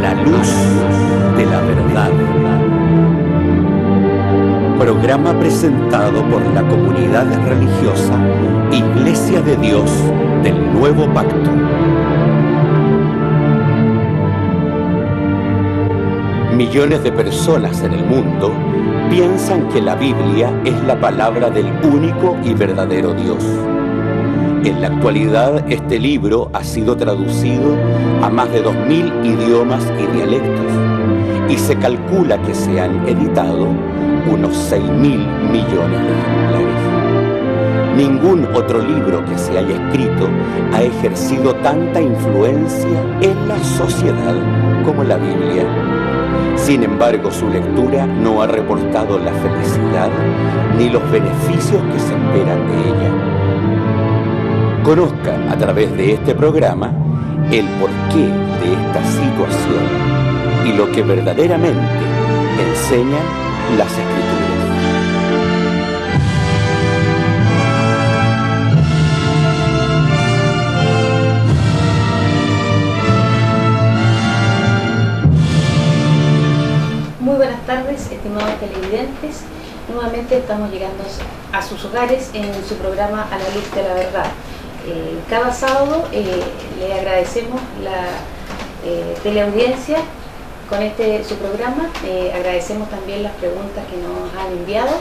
la luz de la verdad. Programa presentado por la comunidad religiosa Iglesia de Dios del Nuevo Pacto. Millones de personas en el mundo piensan que la Biblia es la palabra del único y verdadero Dios. En la actualidad, este libro ha sido traducido a más de 2000 idiomas y dialectos, y se calcula que se han editado unos 6.000 millones de ejemplares. Ningún otro libro que se haya escrito ha ejercido tanta influencia en la sociedad como la Biblia. Sin embargo, su lectura no ha reportado la felicidad ni los beneficios que se esperan de ella. Conozca a través de este programa el porqué de esta situación y lo que verdaderamente enseñan las Escrituras. Muy buenas tardes, estimados televidentes. Nuevamente estamos llegando a sus hogares en su programa A la Luz de la Verdad. Cada sábado le agradecemos la teleaudiencia con su programa. Agradecemos también las preguntas que nos han enviado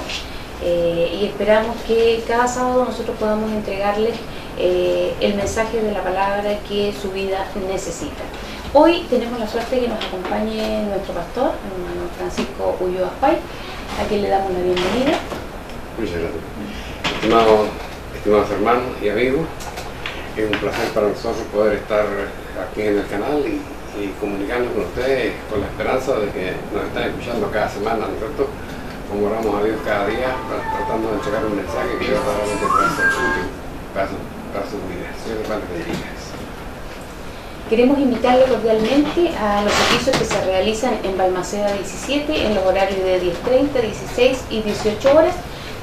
y esperamos que cada sábado nosotros podamos entregarles el mensaje de la palabra que su vida necesita. Hoy tenemos la suerte de que nos acompañe nuestro pastor, hermano Francisco Ulloa Pay, a quien le damos la bienvenida. Muchas gracias. Estimados hermanos y amigos, es un placer para nosotros poder estar aquí en el canal y comunicarnos con ustedes con la esperanza de que nos están escuchando cada semana. Nosotros oramos a Dios cada día tratando de entregar un mensaje que verdaderamente pueda ser útil para sus vidas. Señor, Padre, bendiga. Queremos invitarle cordialmente a los servicios que se realizan en Balmaceda 17 en los horarios de 10:30, 16 y 18 horas.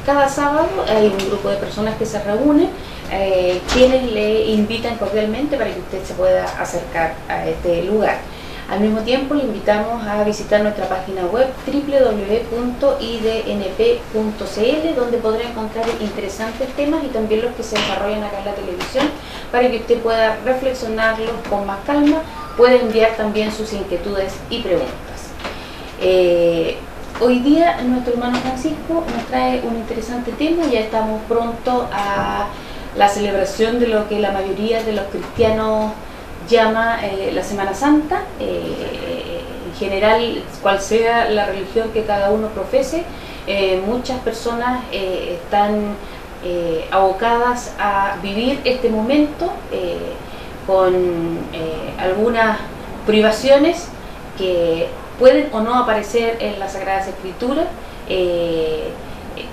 Cada sábado hay un grupo de personas que se reúnen, quienes le invitan cordialmente para que usted se pueda acercar a este lugar. Al mismo tiempo le invitamos a visitar nuestra página web www.idnp.cl, donde podrá encontrar interesantes temas y también los que se desarrollan acá en la televisión, para que usted pueda reflexionarlos con más calma, puede enviar también sus inquietudes y preguntas. Hoy día nuestro hermano Francisco nos trae un interesante tema. Ya estamos pronto a la celebración de lo que la mayoría de los cristianos llama la Semana Santa. En general, cual sea la religión que cada uno profese, muchas personas están abocadas a vivir este momento con algunas privaciones que pueden o no aparecer en las Sagradas Escrituras.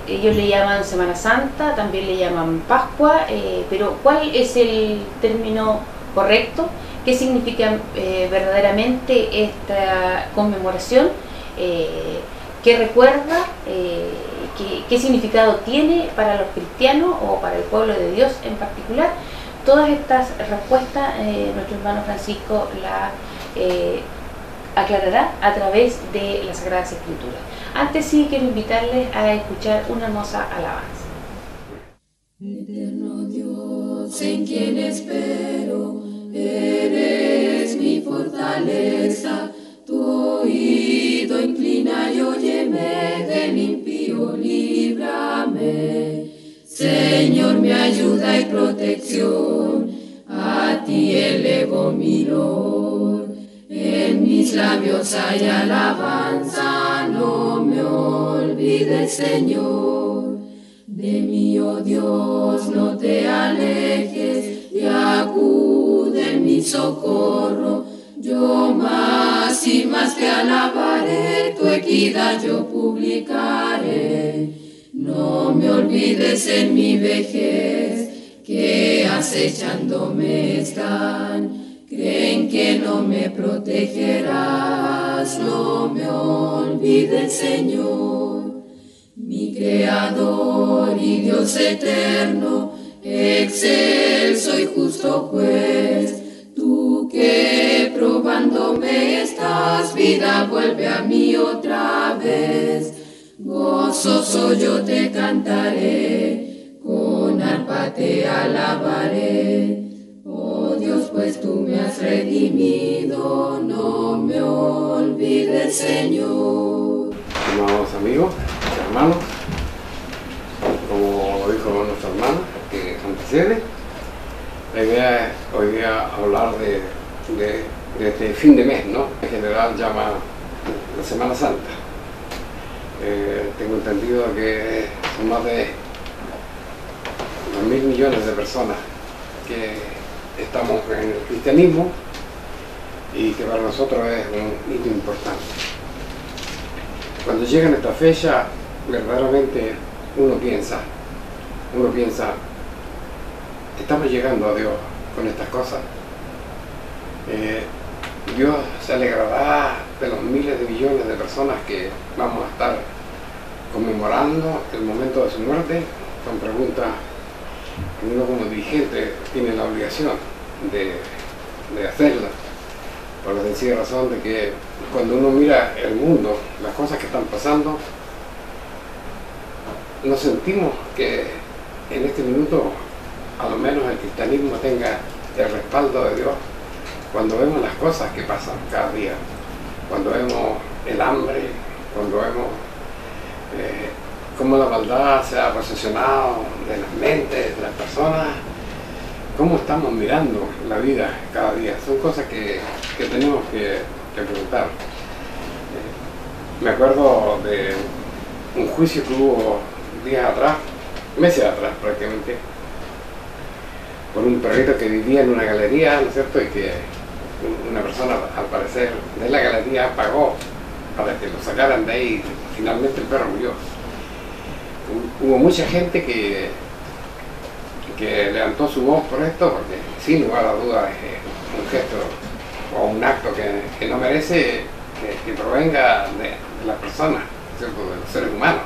Ellos le llaman Semana Santa, también le llaman Pascua, pero ¿cuál es el término correcto? ¿Qué significa verdaderamente esta conmemoración? ¿Qué recuerda? ¿Qué significado tiene para los cristianos o para el pueblo de Dios en particular? Todas estas respuestas nuestro hermano Francisco la aclarará a través de las Sagradas Escrituras. Antes sí quiero invitarles a escuchar una hermosa alabanza. Eterno Dios, en quien espero, eres mi fortaleza, tu oído inclina y óyeme, del impío líbrame. Señor, mi ayuda y protección, a ti elevo mi loor. En mis labios hay alabanza, no me olvides, Señor. De mí, oh Dios, no te alejes, y acude en mi socorro. Yo más y más te alabaré, tu equidad yo publicaré. No me olvides en mi vejez, que acechándome están. Creen que no me protegerás, no me olvides, Señor. Mi Creador y Dios eterno, excelso y justo juez, tú que probándome estás. vida vuelve a mí otra vez. Gozoso yo te cantaré, con arpa te alabaré. Oh Dios, pues tú me has redimido, no me olvides, Señor. Estimados amigos, hermanos, como dijo nuestra hermana que antecede, la idea es hoy día hablar de este fin de mes, ¿no? En general llama la Semana Santa. Tengo entendido que son más de 2.000 millones de personas que estamos en el cristianismo y que para nosotros es un hito importante. Cuando llega esta fecha, verdaderamente uno piensa, estamos llegando a Dios con estas cosas. Dios se alegrará de los miles de millones de personas que vamos a estar conmemorando el momento de su muerte. Son preguntas que uno como dirigente tiene la obligación de hacerlas, por la sencilla razón de que cuando uno mira el mundo, las cosas que están pasando, nos sentimos que en este minuto a lo menos el cristianismo tenga el respaldo de Dios. Cuando vemos las cosas que pasan cada día, cuando vemos el hambre, cuando vemos cómo la maldad se ha posesionado de las mentes de las personas, cómo estamos mirando la vida cada día, son cosas que tenemos que preguntar. Me acuerdo de un juicio que hubo días atrás, meses atrás prácticamente, por un perrito que vivía en una galería, ¿no es cierto?, y que una persona, al parecer, de la galería pagó para que lo sacaran de ahí. Finalmente el perro murió. Hubo mucha gente que levantó su voz por esto, porque sin lugar a dudas es un gesto o un acto que no merece que provenga de las personas, ¿cierto?, de los seres humanos.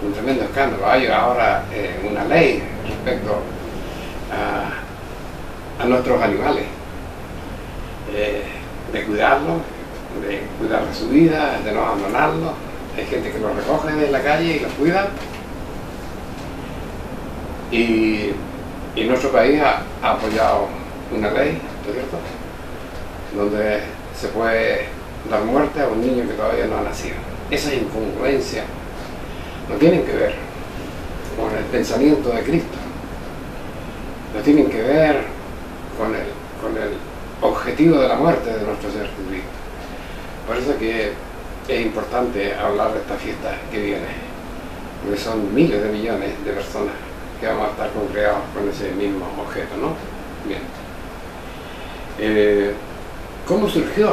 Un tremendo escándalo. Hay ahora una ley respecto a nuestros animales, de cuidarlos, de cuidar de su vida, de no abandonarlos. Hay gente que los recoge de la calle y los cuida. Y nuestro país ha apoyado una ley, ¿no es cierto?, donde se puede dar muerte a un niño que todavía no ha nacido. Esas incongruencias no tienen que ver con el pensamiento de Cristo, no tienen que ver con el objetivo de la muerte de nuestro Señor Jesucristo. Por eso que es importante hablar de esta fiesta que viene, porque son miles de millones de personas que vamos a estar congregados con ese mismo objeto, ¿no? Bien. ¿Cómo surgió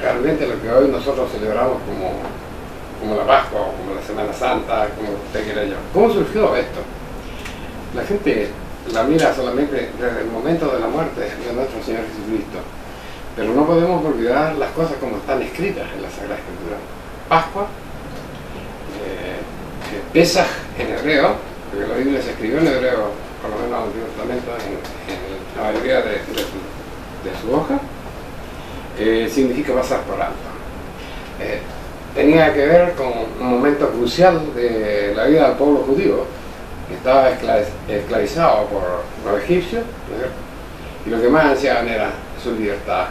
realmente lo que hoy nosotros celebramos como la Pascua o como la Semana Santa, como usted quiera llamar? ¿Cómo surgió esto? La gente la mira solamente desde el momento de la muerte de nuestro Señor Jesucristo, pero no podemos olvidar las cosas como están escritas en la Sagrada Escritura. Pascua, Pesaj en hebreo, porque la Biblia se escribió en hebreo, por lo menos en el Antiguo Testamento, en la mayoría de su hoja, significa pasar por alto. Tenía que ver con un momento crucial de la vida del pueblo judío, que estaba esclavizado por los egipcios, ¿no es cierto?, y lo que más ansiaban era su libertad.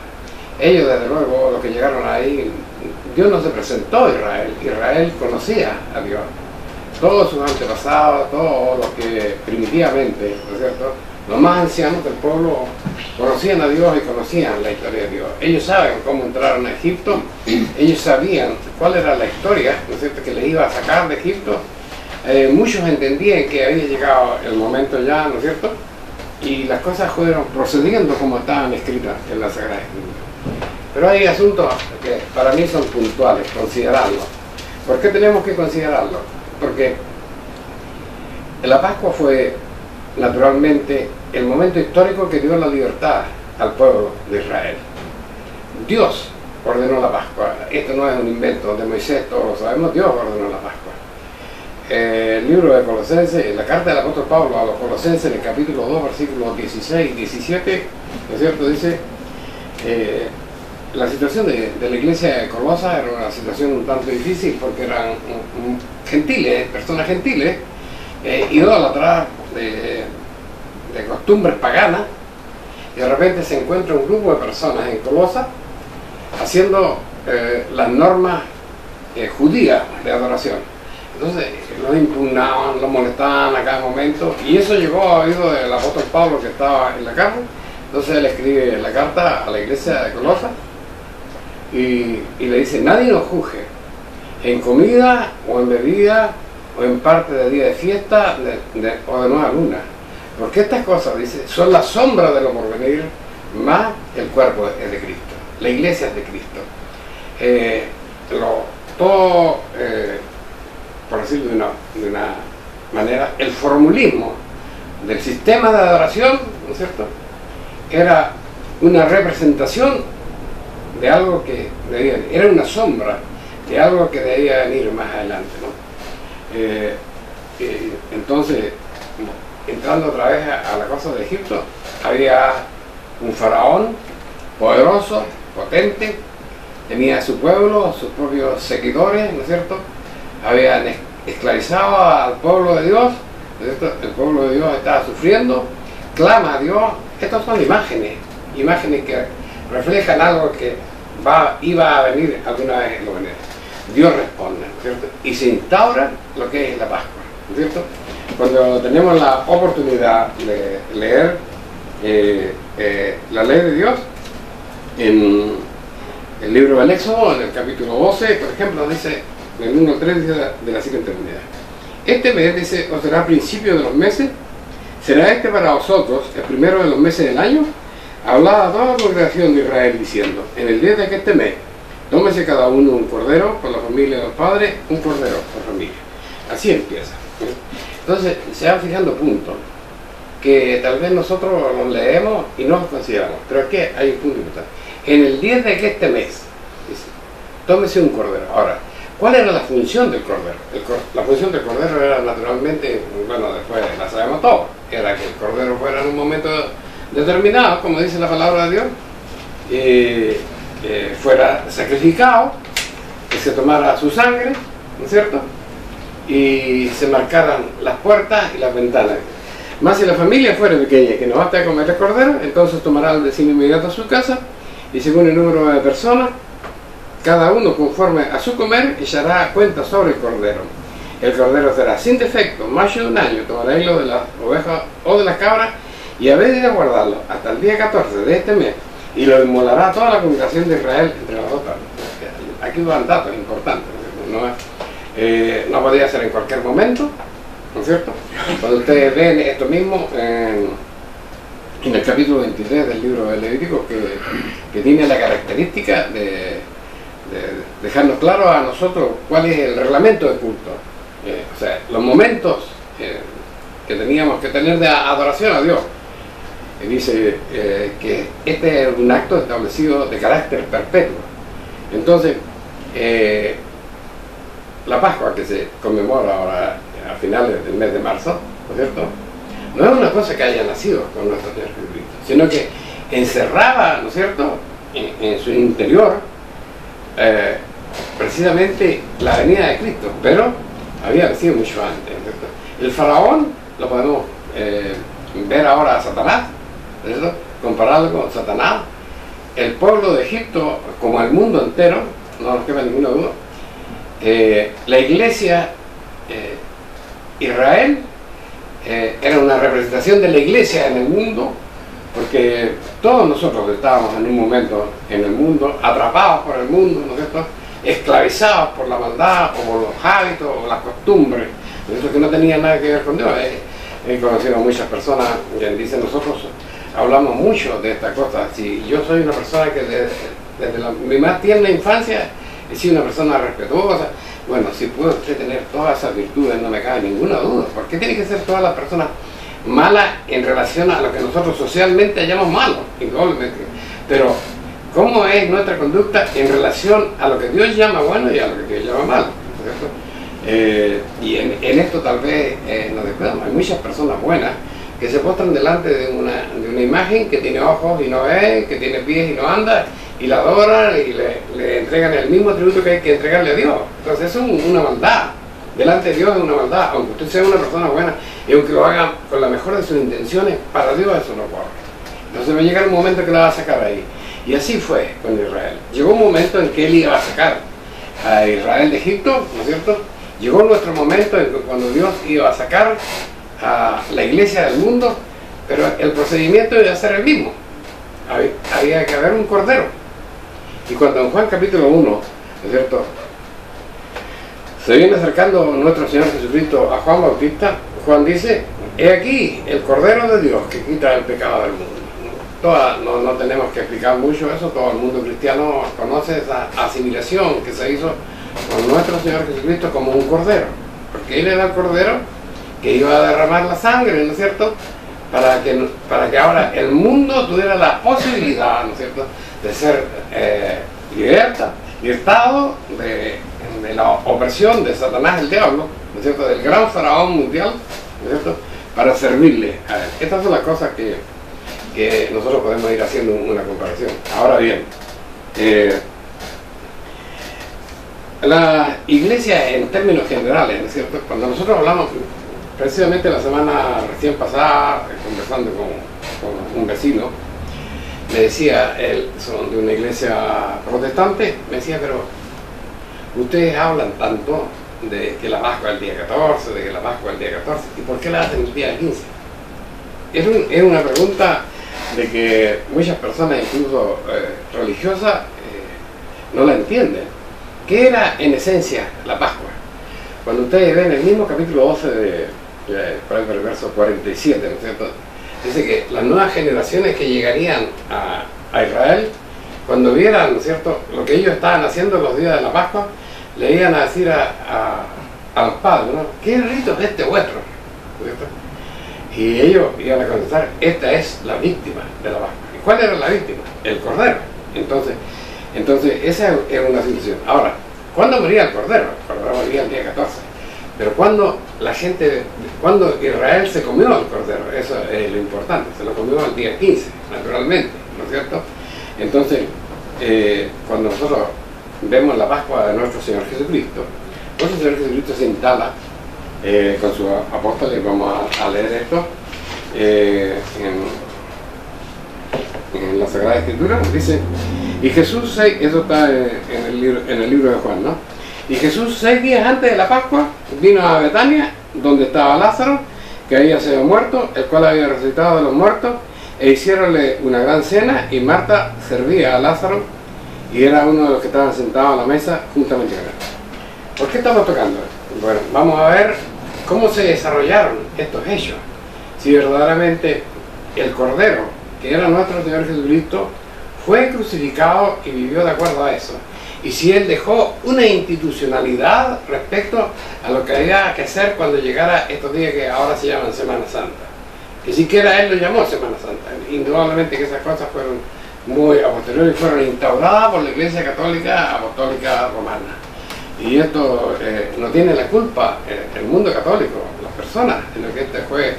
Ellos, desde luego, los que llegaron ahí, Dios no se presentó a Israel. Israel conocía a Dios. Todos sus antepasados, todos los que primitivamente, ¿no es cierto?, los más ancianos del pueblo conocían a Dios y conocían la historia de Dios. Ellos saben cómo entraron a Egipto, ellos sabían cuál era la historia, ¿no es cierto?, que les iba a sacar de Egipto. Muchos entendían que había llegado el momento ya, ¿no es cierto?, y las cosas fueron procediendo como estaban escritas en la Sagrada Escritura. Pero hay asuntos que para mí son puntuales, considerarlos. ¿Por qué tenemos que considerarlo? Porque la Pascua fue naturalmente el momento histórico que dio la libertad al pueblo de Israel. Dios ordenó la Pascua. Esto no es un invento de Moisés, todos lo sabemos. Dios ordenó la Pascua. El libro de Colosenses, la carta del apóstol Pablo a los Colosenses, en el capítulo 2, versículos 16 y 17, ¿no es cierto?, dice: la situación de la iglesia de Colosas era una situación un tanto difícil porque eran gentiles, personas gentiles, idólatras de costumbres paganas, y de repente se encuentra un grupo de personas en Colosas haciendo las normas judías de adoración. Entonces los impugnaban, los molestaban a cada momento, y eso llegó a oído del apóstol Pablo, que estaba en la cárcel. Entonces él escribe la carta a la iglesia de Colosas y le dice: nadie nos juzgue en comida o en bebida o en parte de día de fiesta o de nueva luna, porque estas cosas, dice, son la sombra de lo porvenir, más el cuerpo es de Cristo, la iglesia es de Cristo. Todo, por decirlo de una manera, el formulismo del sistema de adoración, ¿no es cierto?, era una representación de algo que debía venir, era una sombra de algo que debía venir más adelante, ¿no? Entonces, entrando otra vez a la cosa de Egipto, había un faraón poderoso, potente, tenía a su pueblo, sus propios seguidores, ¿no es cierto? Habían esclavizado al pueblo de Dios, ¿no es cierto? El pueblo de Dios estaba sufriendo, clama a Dios. Estas son imágenes que reflejan algo que iba a venir alguna vez en la humanidad. Dios responde, ¿no es cierto? Y se instaura lo que es la Pascua, ¿no es cierto? Cuando tenemos la oportunidad de leer la ley de Dios en el libro del Éxodo, en el capítulo 12, por ejemplo, dice, en el 1 al 3, dice de la siguiente manera: este mes, dice, os será principio de los meses, será este para vosotros el primero de los meses del año. Hablaba a toda la congregación de Israel diciendo: en el día de este mes, tómese cada uno un cordero por la familia de los padres, un cordero por familia. Así empieza. Entonces se van fijando puntos que tal vez nosotros los leemos y no los consideramos, pero es que hay un punto importante. En el día de este mes, dice, tómese un cordero. Ahora, ¿cuál era la función del cordero? La función del cordero era, naturalmente, bueno, después la sabemos todos, era que el cordero fuera en un momento determinado, como dice la palabra de Dios, fuera sacrificado, que se tomara su sangre, ¿no es cierto?, y se marcaran las puertas y las ventanas. Más si la familia fuera pequeña, que no basta de comer el cordero, entonces tomará el vecino inmediato a su casa, y según el número de personas, cada uno conforme a su comer, echará cuenta sobre el cordero. El cordero será sin defecto, macho de un año. Tomaréis lo de las ovejas o de las cabras, y habéis de guardarlo hasta el día 14 de este mes, y lo inmolará toda la congregación de Israel entre las dos partes. Aquí van datos importantes, no podía ser en cualquier momento, ¿no es cierto? Cuando ustedes ven esto mismo en el capítulo 23 del libro de Levítico, que tiene la característica de dejarnos claro a nosotros cuál es el reglamento de culto, o sea, los momentos que teníamos que tener de adoración a Dios. Y dice que este es un acto establecido de carácter perpetuo. Entonces, la Pascua, que se conmemora ahora a finales del mes de marzo, ¿no es cierto?, no es una cosa que haya nacido con nuestro Señor Jesucristo, sino que encerraba, ¿no es cierto?, en su interior precisamente la venida de Cristo, pero había nacido mucho antes, ¿no es cierto? El faraón lo podemos ver ahora a Satanás, ¿no es cierto?, comparado con Satanás. El pueblo de Egipto, como el mundo entero, no nos queda ninguna duda. La iglesia, Israel, era una representación de la iglesia en el mundo, porque todos nosotros estábamos en un momento en el mundo, atrapados por el mundo, ¿no es cierto?, esclavizados por la maldad, o por los hábitos, o las costumbres, eso que no tenía nada que ver con Dios. He conocido a muchas personas que dicen: nosotros hablamos mucho de esta cosa. Si yo soy una persona que desde mi más tierna infancia he sido una persona respetuosa, bueno, si puede usted tener todas esas virtudes, no me cabe ninguna duda. ¿Por qué tiene que ser todas las personas malas en relación a lo que nosotros socialmente hallamos malo? Indudablemente. Pero ¿cómo es nuestra conducta en relación a lo que Dios llama bueno y a lo que Dios llama malo? Y en esto tal vez nos descuidamos. Hay muchas personas buenas que se postran delante de una imagen que tiene ojos y no ve, que tiene pies y no anda, y la adoran y le entregan el mismo tributo que hay que entregarle a Dios. Entonces eso es una maldad. Delante de Dios es una maldad. Aunque usted sea una persona buena y aunque lo haga con la mejor de sus intenciones, para Dios eso no corre. Entonces va a llegar un momento que la va a sacar ahí. Y así fue con Israel. Llegó un momento en que Él iba a sacar a Israel de Egipto, ¿no es cierto? Llegó nuestro momento en que cuando Dios iba a sacar a la iglesia del mundo, pero el procedimiento iba a ser el mismo. Había que haber un cordero. Y cuando en Juan capítulo 1, ¿no es cierto?, se viene acercando nuestro Señor Jesucristo a Juan Bautista, Juan dice: he aquí el Cordero de Dios que quita el pecado del mundo. No tenemos que explicar mucho eso, todo el mundo cristiano conoce esa asimilación que se hizo con nuestro Señor Jesucristo como un cordero, porque Él era el cordero que iba a derramar la sangre, ¿no es cierto?, para que ahora el mundo tuviera la posibilidad, ¿no es cierto?, de ser libertado de la opresión de Satanás, el diablo, ¿no es cierto?, del gran faraón mundial, ¿no es cierto?, para servirle a Él. Estas son las cosas que nosotros podemos ir haciendo una comparación. Ahora bien, la iglesia en términos generales, ¿no es cierto?, cuando nosotros hablamos, precisamente la semana recién pasada, conversando con un vecino, me decía, él son de una iglesia protestante, me decía: pero ustedes hablan tanto de que la Pascua es el día 14, de que la Pascua es el día 14, ¿y por qué la hacen el día 15? Es una pregunta de que muchas personas, incluso religiosas, no la entienden. ¿Qué era en esencia la Pascua? Cuando ustedes ven el mismo capítulo 12 por el verso 47, ¿no es cierto?, dice que las nuevas generaciones que llegarían a Israel, cuando vieran, ¿no es cierto?, lo que ellos estaban haciendo los días de la Pascua, le iban a decir a los padres, ¿no?, ¿qué rito es este vuestro? ¿No es cierto? Y ellos iban a contestar: esta es la víctima de la Pascua. ¿Y cuál era la víctima? El Cordero. Entonces esa es una situación. Ahora, ¿cuándo moría el Cordero? El Cordero moría el día 14. Pero cuando Israel se comió al Cordero, eso es lo importante, se lo comió el día 15, naturalmente, ¿no es cierto? Entonces, cuando nosotros vemos la Pascua de nuestro Señor Jesucristo, nuestro Señor Jesucristo se instala con sus apóstoles. Vamos a leer esto en la Sagrada Escritura. Dice: y Jesús, eso está en el libro de Juan, ¿no? Y Jesús, 6 días antes de la Pascua, vino a Betania, donde estaba Lázaro, que había sido muerto, el cual había resucitado de los muertos, e hicieronle una gran cena, y Marta servía a Lázaro, y era uno de los que estaban sentados a la mesa juntamente con él. ¿Por qué estamos tocando esto? Bueno, vamos a ver cómo se desarrollaron estos hechos. Si verdaderamente el Cordero, que era nuestro Señor Jesucristo, fue crucificado y vivió de acuerdo a eso. Y si Él dejó una institucionalidad respecto a lo que había que hacer cuando llegara estos días que ahora se llaman Semana Santa. Que siquiera Él lo llamó Semana Santa. Indudablemente que esas cosas fueron muy a posteriori, fueron instauradas por la Iglesia Católica Apostólica Romana. Y esto no tiene la culpa el mundo católico, las personas, sino que esta fue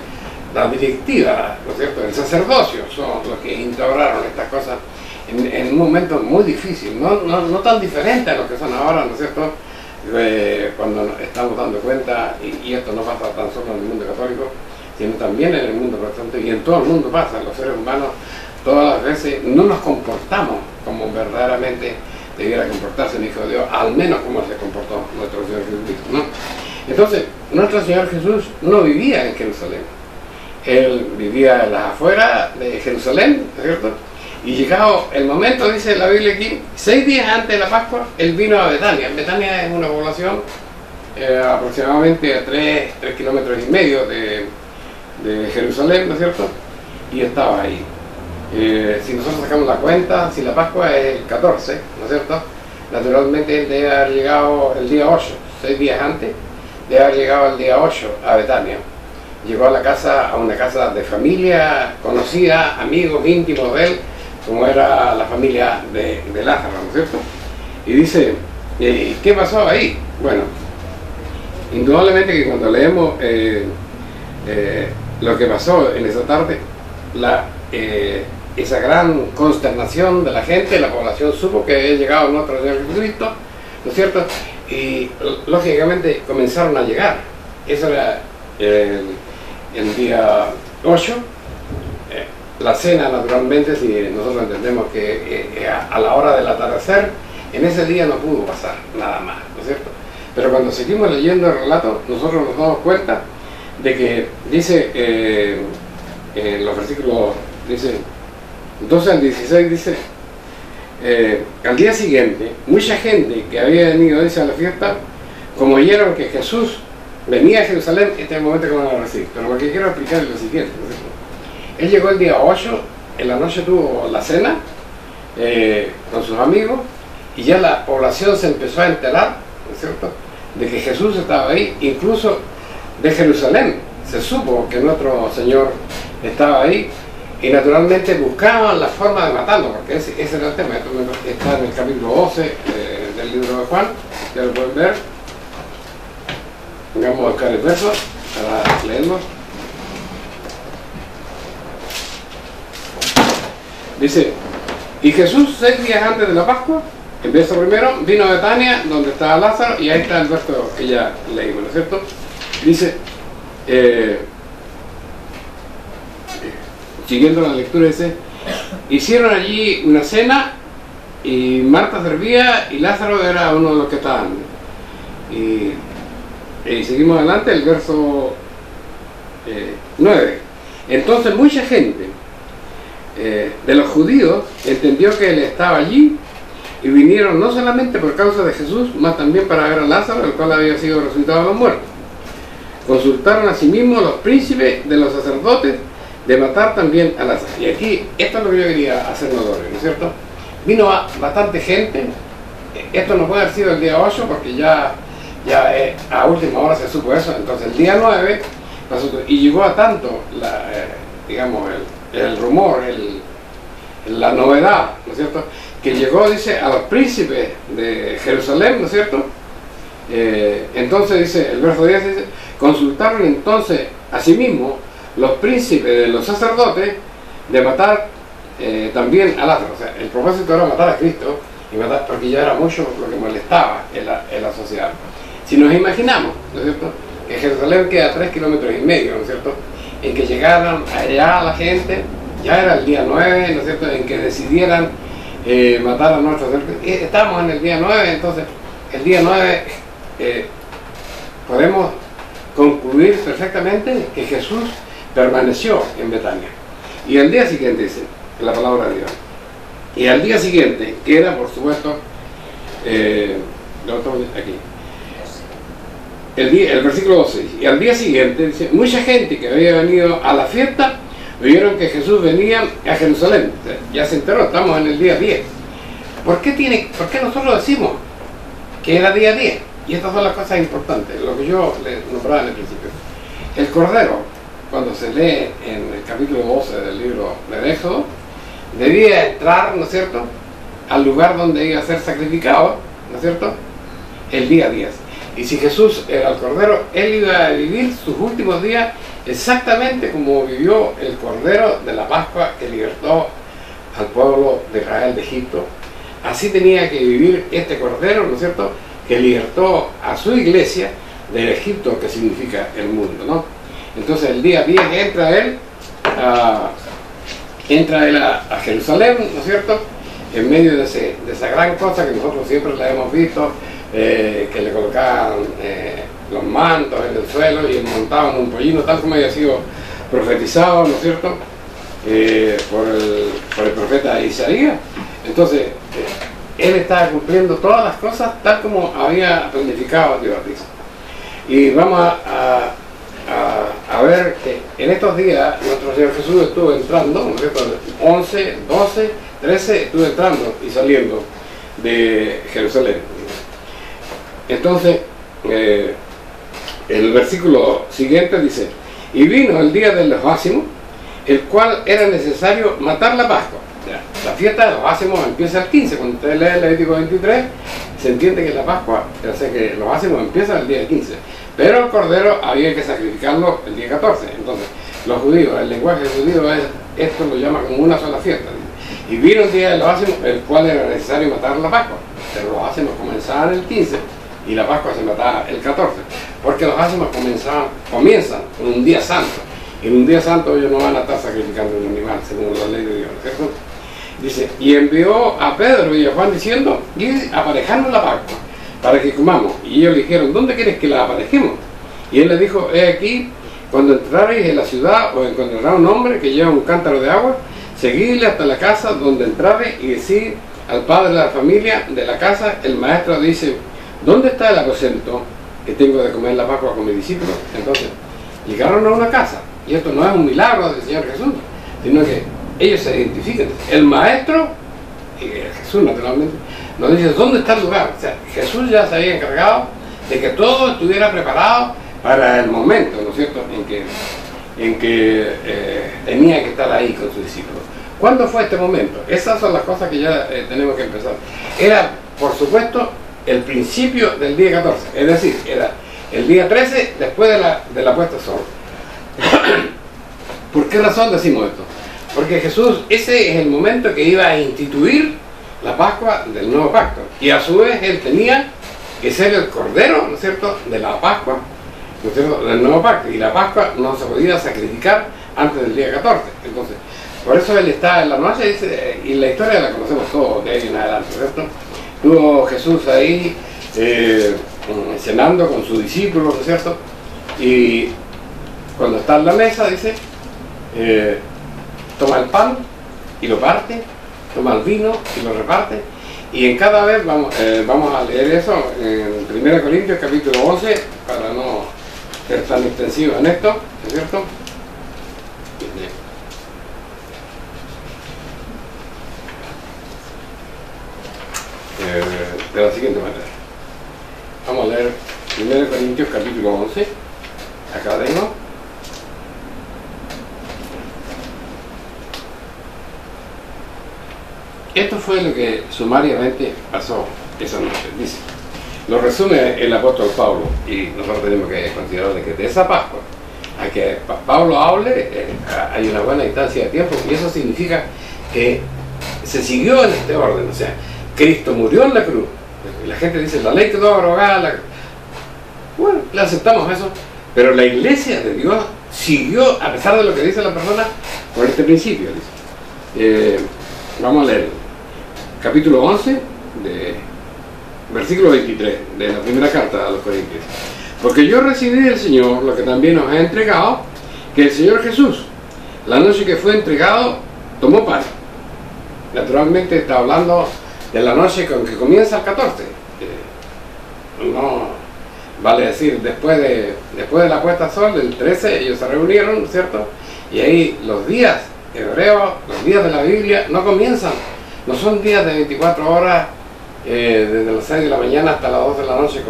la directiva, ¿no es cierto?, el sacerdocio, son los que instauraron estas cosas en un momento muy difícil, no tan diferente a lo que son ahora, ¿no es cierto?, cuando estamos dando cuenta, y esto no pasa tan solo en el mundo católico, sino también en el mundo protestante, y en todo el mundo pasa. Los seres humanos todas las veces no nos comportamos como verdaderamente debiera comportarse el Hijo de Dios, al menos como se comportó nuestro Señor Jesucristo, ¿no? Entonces, nuestro Señor Jesús no vivía en Jerusalén. Él vivía en las afueras de Jerusalén, ¿no es cierto? Y llegado el momento, dice la Biblia aquí, 6 días antes de la Pascua, Él vino a Betania. Betania es una población aproximadamente a 3 kilómetros y medio de Jerusalén, ¿no es cierto? Y estaba ahí. Si nosotros sacamos la cuenta, si la Pascua es el 14, ¿no es cierto?, naturalmente Él debe haber llegado el día 8, 6 días antes, debe haber llegado el día 8 a Betania. Llegó a una casa de familia conocida, amigos íntimos de Él, como era la familia de Lázaro, ¿no es cierto? Y dice, ¿qué pasó ahí? Bueno, indudablemente que cuando leemos lo que pasó en esa tarde, esa gran consternación de la gente, la población supo que había llegado nuestro Señor Jesucristo, ¿no es cierto? Y lógicamente comenzaron a llegar. Eso era el día 8. La cena, naturalmente, si nosotros entendemos que a la hora del atardecer, en ese día no pudo pasar nada más, ¿no es cierto? Pero cuando seguimos leyendo el relato, nosotros nos damos cuenta de que dice, en los versículos, dice 12 al 16, dice, al día siguiente, mucha gente que había venido, dice, a la fiesta, como oyeron que Jesús venía a Jerusalén, este es el momento que van a recibir. Pero lo que quiero explicar es lo siguiente, ¿no es cierto? Él llegó el día 8, en la noche tuvo la cena con sus amigos, y ya la población se empezó a enterar, ¿no es cierto?, de que Jesús estaba ahí. Incluso de Jerusalén se supo que nuestro Señor estaba ahí, y naturalmente buscaban la forma de matarlo, porque ese era el tema. Esto está en el capítulo 12 del libro de Juan, ya lo pueden ver. Vamos a buscar el verso para leerlo. Dice, y Jesús 6 días antes de la Pascua, el verso primero, vino a Betania, donde estaba Lázaro, y ahí está el verso que ya leímos, ¿no es cierto? Dice, siguiendo la lectura, dice, hicieron allí una cena, y Marta servía, y Lázaro era uno de los que estaban. Y seguimos adelante, el verso 9. Entonces mucha gente de los judíos entendió que él estaba allí, y vinieron no solamente por causa de Jesús, mas también para ver a Lázaro, el cual había sido resucitado de los muertos. Consultaron a sí mismos los príncipes de los sacerdotes de matar también a Lázaro. Y aquí, esto es lo que yo quería hacer notorio, ¿no es cierto? Vino bastante gente. Esto no puede haber sido el día 8, porque ya a última hora se supo eso. Entonces el día 9 pasó, y llegó a tanto digamos, el rumor, la novedad, ¿no es cierto?, que llegó, dice, a los príncipes de Jerusalén, ¿no es cierto? Entonces dice, el verso 10 dice, consultaron entonces a sí mismos los príncipes de los sacerdotes de matar también a Lázaro. O sea, el propósito era matar a Cristo, y matar, porque ya era mucho lo que molestaba en la sociedad. Si nos imaginamos, ¿no es cierto?, que Jerusalén queda 3,5 kilómetros, ¿no es cierto?, en que llegaran allá la gente, ya era el día 9, ¿no es cierto?, en que decidieran matar a nuestros Señor. Estamos en el día 9, entonces el día 9 podemos concluir perfectamente que Jesús permaneció en Betania. Y al día siguiente, dice la palabra de Dios, y al día siguiente, que era por supuesto, aquí, el versículo 12, y al día siguiente, dice, mucha gente que había venido a la fiesta vieron que Jesús venía a Jerusalén. O sea, ya se enteró, estamos en el día 10. ¿Por qué nosotros decimos que era día 10? Y estas son las cosas importantes, lo que yo les nombraba en el principio. El Cordero, cuando se lee en el capítulo 12 del libro de Éxodo, debía entrar, ¿no es cierto?, al lugar donde iba a ser sacrificado, ¿no es cierto?, el día 10. Y si Jesús era el Cordero, él iba a vivir sus últimos días exactamente como vivió el Cordero de la Pascua que libertó al pueblo de Israel de Egipto. Así tenía que vivir este Cordero, ¿no es cierto?, que libertó a su iglesia del Egipto, que significa el mundo, ¿no? Entonces el día 10 entra él a Jerusalén, ¿no es cierto?, en medio de esa gran cosa que nosotros siempre la hemos visto, que le colocaban los mantos en el suelo y montaban un pollino, tal como había sido profetizado, ¿no es cierto?, por el profeta Isaías. Entonces él estaba cumpliendo todas las cosas tal como había planificado Dios. Y vamos a ver que en estos días nuestro Señor Jesús estuvo entrando, ¿no es cierto?, 11, 12, 13, estuvo entrando y saliendo de Jerusalén. Entonces el versículo siguiente dice, y vino el día del Ácimo, el cual era necesario matar la Pascua. La fiesta de los ácimos empieza el 15. Cuando usted lee el Levítico 23, se entiende que la Pascua, o sea que los ácimos empiezan el día 15. Pero el Cordero había que sacrificarlo el día 14. Entonces, los judíos, el lenguaje judío es esto lo llama como una sola fiesta. Y vino el día de los ácimos, el cual era necesario matar la Pascua. Pero los ácimos comenzaban el 15 y la Pascua se mataba el 14. Porque los ácimos comienzan en un día santo. Y en un día santo ellos no van a estar sacrificando un animal, según la ley de Dios, ¿cierto? Dice, y envió a Pedro y a Juan diciendo, y aparejando la Pascua, para que comamos. Y ellos le dijeron, ¿dónde quieres que la aparejemos? Y él les dijo, he aquí, cuando entraréis en la ciudad, os encontrará un hombre que lleva un cántaro de agua, seguidle hasta la casa donde entraréis y decid al padre de la familia de la casa, el maestro dice, ¿dónde está el aposento que tengo de comer la Pascua con mis discípulos? Entonces, llegaron a una casa, y esto no es un milagro del Señor Jesús, sino que ellos se identifican. El maestro, y Jesús naturalmente, nos dice, ¿dónde está el lugar? O sea, Jesús ya se había encargado de que todo estuviera preparado para el momento, ¿no es cierto?, en que tenía que estar ahí con sus discípulos. ¿Cuándo fue este momento? Esas son las cosas que ya tenemos que empezar. Era, por supuesto, el principio del día 14, es decir, era el día 13 después de la puesta de sol. ¿Por qué razón decimos esto? Porque Jesús, ese es el momento que iba a instituir la Pascua del nuevo pacto, y a su vez él tenía que ser el cordero, ¿no es cierto?, de la Pascua, ¿no es cierto?, del nuevo pacto, y la Pascua no se podía sacrificar antes del día 14. Entonces, por eso él está en la noche, dice, y la historia la conocemos todos de ahí en adelante, ¿cierto? Tuvo Jesús ahí cenando con sus discípulos, ¿no es cierto?, y cuando está en la mesa, dice, toma el pan y lo parte, toma el vino y lo reparte, y en cada vez vamos a leer eso en 1 Corintios capítulo 11, para no ser tan extensivo en esto, ¿no es cierto? De la siguiente manera. Vamos a leer 1 Corintios capítulo 11, acá tengo. Esto fue lo que sumariamente pasó esa noche, dice. Lo resume el apóstol Pablo, y nosotros tenemos que considerar de que de esa Pascua a que Pablo hable hay una buena distancia de tiempo, y eso significa que se siguió en este orden. O sea, Cristo murió en la cruz, y la gente dice, la ley quedó abrogada, bueno, le aceptamos eso, pero la iglesia de Dios siguió, a pesar de lo que dice la persona, por este principio, dice. Vamos a leer capítulo 11, versículo 23 de la primera carta a los Corintios. Porque yo recibí del Señor lo que también os he entregado, que el Señor Jesús, la noche que fue entregado, tomó pan. Naturalmente está hablando de la noche con que comienza el 14. No vale decir, después de la puesta de sol, del 13, ellos se reunieron, ¿cierto? Y ahí los días hebreos, los días de la Biblia, no comienzan, no son días de 24 horas, desde las 6 de la mañana hasta las 2 de la noche,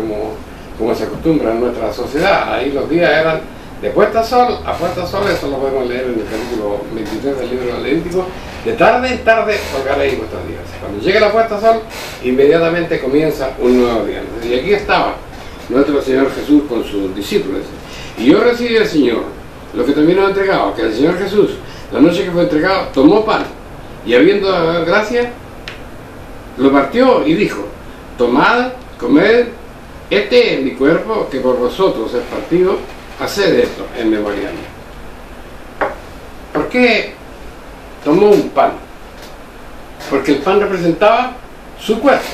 como se acostumbra en nuestra sociedad. Ahí los días eran de puesta a sol a puesta a sol. Eso lo podemos leer en el capítulo 23 del libro del Levítico. De tarde en tarde colgaréis vuestros días. Cuando llegue la puesta a sol, inmediatamente comienza un nuevo día. Y aquí estaba nuestro Señor Jesús con sus discípulos. Y yo recibí del Señor lo que también nos ha entregado, que el Señor Jesús, la noche que fue entregado, tomó pan, y habiendo dado gracia, lo partió y dijo, tomad, comed, este es mi cuerpo que por vosotros es partido, haced esto en memoria mía. ¿Por qué tomó un pan? Porque el pan representaba su cuerpo,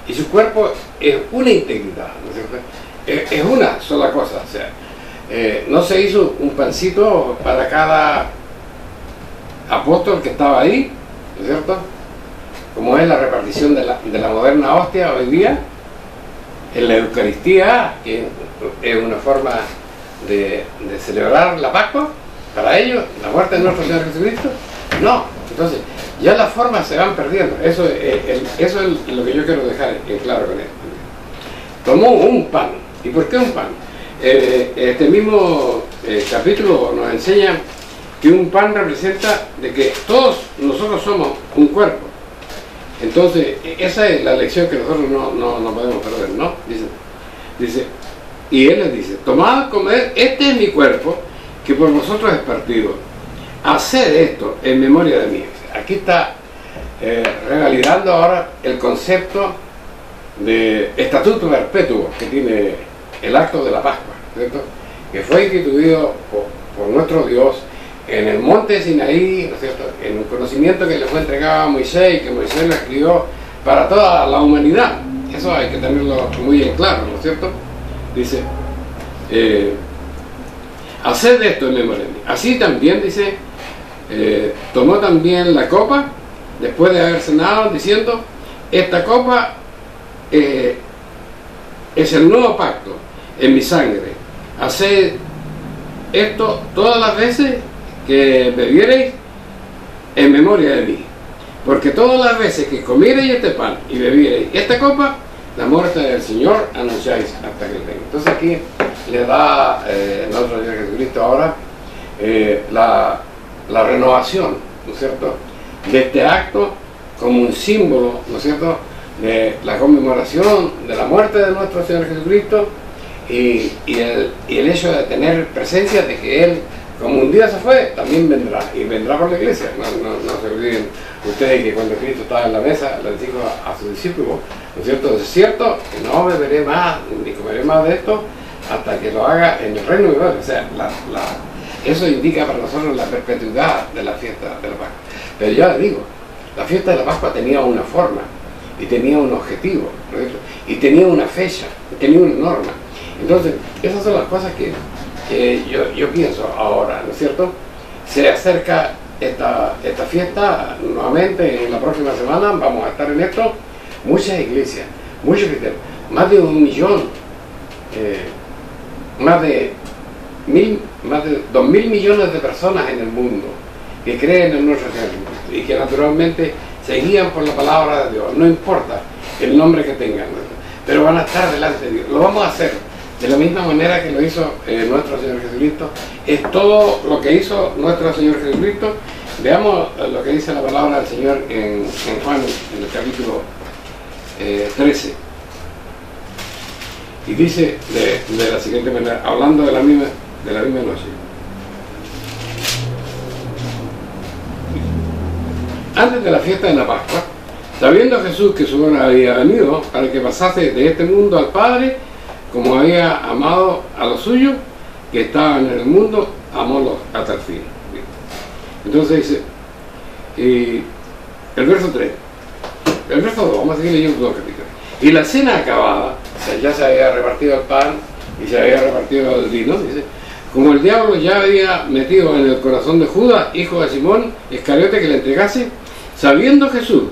y su cuerpo es una integridad, ¿no es cierto? Es una sola cosa. O sea, no se hizo un pancito para cada apóstol que estaba ahí, ¿no es cierto?, como es la repartición de la moderna hostia hoy día, en la Eucaristía, que es una forma de celebrar la Pascua, para ellos, la muerte de nuestro Señor Jesucristo. No, entonces ya las formas se van perdiendo. Eso es lo que yo quiero dejar en claro con esto. Tomó un pan. ¿Y por qué un pan? Este mismo capítulo nos enseña que un pan representa de que todos nosotros somos un cuerpo. Entonces, esa es la lección que nosotros no podemos perder, ¿no? Dice, y él les dice, tomad, comed, este es mi cuerpo, que por vosotros es partido. haced esto en memoria de mí. Aquí está revalidando ahora el concepto de estatuto perpetuo que tiene el acto de la Pascua, ¿cierto? Que fue instituido por nuestro Dios en el monte Sinaí, ¿no es cierto? En un conocimiento que le fue entregado a Moisés y que Moisés lo escribió para toda la humanidad. Eso hay que tenerlo muy en claro, ¿no es cierto? Dice, haced esto en memoria de mí. Así también dice, tomó también la copa después de haber cenado, diciendo, esta copa es el nuevo pacto en mi sangre. Haced esto todas las veces que bebiereis en memoria de mí, porque todas las veces que comiereis este pan y bebiereis esta copa, la muerte del Señor anunciáis hasta que Él venga. Entonces aquí le da nuestro Señor Jesucristo ahora la renovación, ¿no es cierto?, de este acto como un símbolo, ¿no es cierto?, de la conmemoración de la muerte de nuestro Señor Jesucristo y el hecho de tener presencia de que Él, como un día se fue, también vendrá, y vendrá por la iglesia. No se olviden ustedes que cuando Cristo estaba en la mesa, les dijo a sus discípulos, ¿no es cierto?, es cierto que no beberé más, ni comeré más de esto, hasta que lo haga en el reino de Dios. O sea, eso indica para nosotros la perpetuidad de la fiesta de la Pascua. Pero ya les digo, la fiesta de la Pascua tenía una forma, y tenía un objetivo, ¿no es cierto?, y tenía una fecha, y tenía una norma. Entonces, esas son las cosas que yo pienso ahora, ¿no es cierto? Se acerca esta fiesta nuevamente en la próxima semana, vamos a estar en esto, muchas iglesias, muchos cristianos, más de 1 millón, más de 2.000 millones de personas en el mundo que creen en nuestro Señor y que naturalmente se guían por la palabra de Dios, no importa el nombre que tengan, pero van a estar delante de Dios. Lo vamos a hacer de la misma manera que lo hizo nuestro Señor Jesucristo. Es todo lo que hizo nuestro Señor Jesucristo. Veamos lo que dice la palabra del Señor en Juan, en el capítulo 13. Y dice de la siguiente manera, hablando de la misma noche. Antes de la fiesta de la Pascua, sabiendo Jesús que su hora había venido para que pasase de este mundo al Padre, como había amado a los suyos que estaban en el mundo, amólos hasta el fin. Entonces dice, y el verso 3, el verso 2, vamos a seguir leyendo todo el capítulo. Y la cena acabada, o sea, ya se había repartido el pan y se había repartido el vino, dice, como el diablo ya había metido en el corazón de Judas, hijo de Simón Iscariote, que le entregase, sabiendo Jesús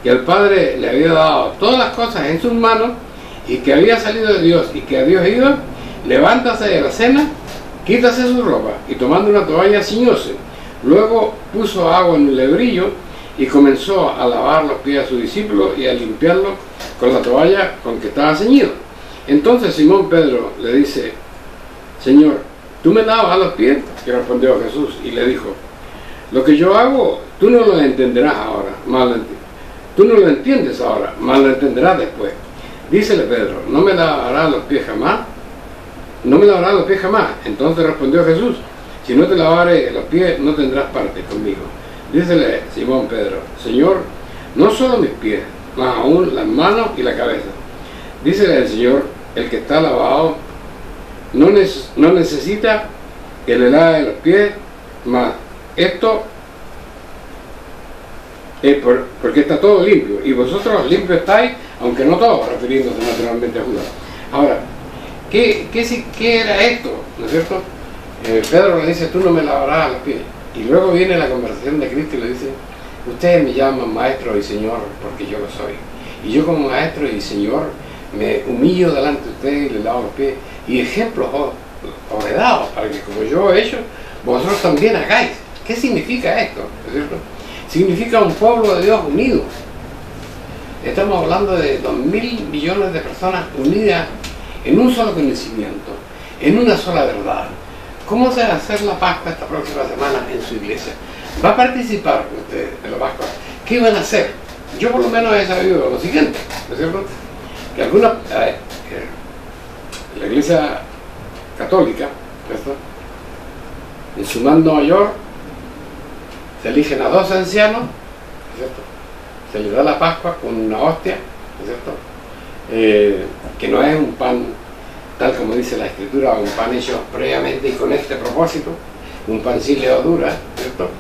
que el Padre le había dado todas las cosas en sus manos y que había salido de Dios y que a Dios iba, levántase de la cena, quítase su ropa y tomando una toalla ciñóse. Luego puso agua en un lebrillo y comenzó a lavar los pies a sus discípulos y a limpiarlos con la toalla con que estaba ceñido. Entonces Simón Pedro le dice, Señor, ¿tú me lavas los pies? Y respondió Jesús y le dijo, lo que yo hago, tú no lo entenderás ahora, tú no lo entiendes ahora, mas lo entenderás después. Dícele Pedro, ¿no me lavarás los pies jamás? ¿No me lavarás los pies jamás? Entonces respondió Jesús, si no te lavare los pies, no tendrás parte conmigo. Dícele Simón Pedro, Señor, no solo mis pies, mas aún las manos y la cabeza. Dícele el Señor, el que está lavado no necesita que le lave los pies, mas esto es porque está todo limpio, y vosotros limpios estáis, aunque no todos, refiriéndose naturalmente a Judas. Ahora, ¿qué era esto? ¿No es cierto? Pedro le dice, tú no me lavarás los pies. Y luego viene la conversación de Cristo y le dice, ustedes me llaman maestro y señor porque yo lo soy. Y yo como maestro y señor me humillo delante de ustedes y les lavo los pies. Y ejemplos os he dado para que como yo he hecho, vosotros también hagáis. ¿Qué significa esto? ¿No es cierto? Significa un pueblo de Dios unido. Estamos hablando de 2.000 millones de personas unidas en un solo conocimiento, en una sola verdad. ¿Cómo se va a hacer la Pascua esta próxima semana en su iglesia? ¿Va a participar usted de la Pascua? ¿Qué van a hacer? Yo por lo menos he sabido lo siguiente, ¿no es cierto? Que la iglesia católica, ¿cierto?, en su mando mayor se eligen a 2 ancianos, ¿no es cierto? Se les da la Pascua con una hostia, ¿no es cierto? Que no es un pan, tal como dice la Escritura, un pan hecho previamente y con este propósito, un pan sin levadura, ¿cierto?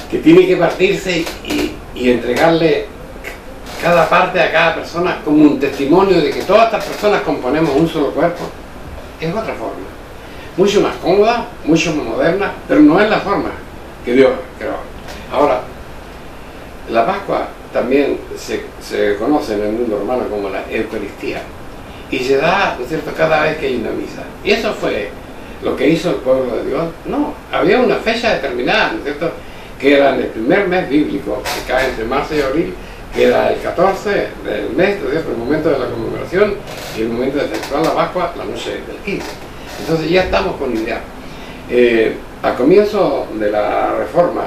Que tiene que partirse y entregarle cada parte a cada persona como un testimonio de que todas estas personas componemos un solo cuerpo. Es otra forma, mucho más cómoda, mucho más moderna, pero no es la forma que Dios creó. Ahora, la Pascua también se conoce en el mundo romano como la Eucaristía, y se da, ¿no es cierto?, cada vez que hay una misa. ¿Y eso fue lo que hizo el pueblo de Dios? No, había una fecha determinada, ¿no es cierto?, que era en el primer mes bíblico, que cae entre marzo y abril, que era el 14 del mes, ¿no es cierto?, el momento de la conmemoración, y el momento de celebrar la Pascua, la noche del 15. Entonces ya estamos con idea. A comienzo de la Reforma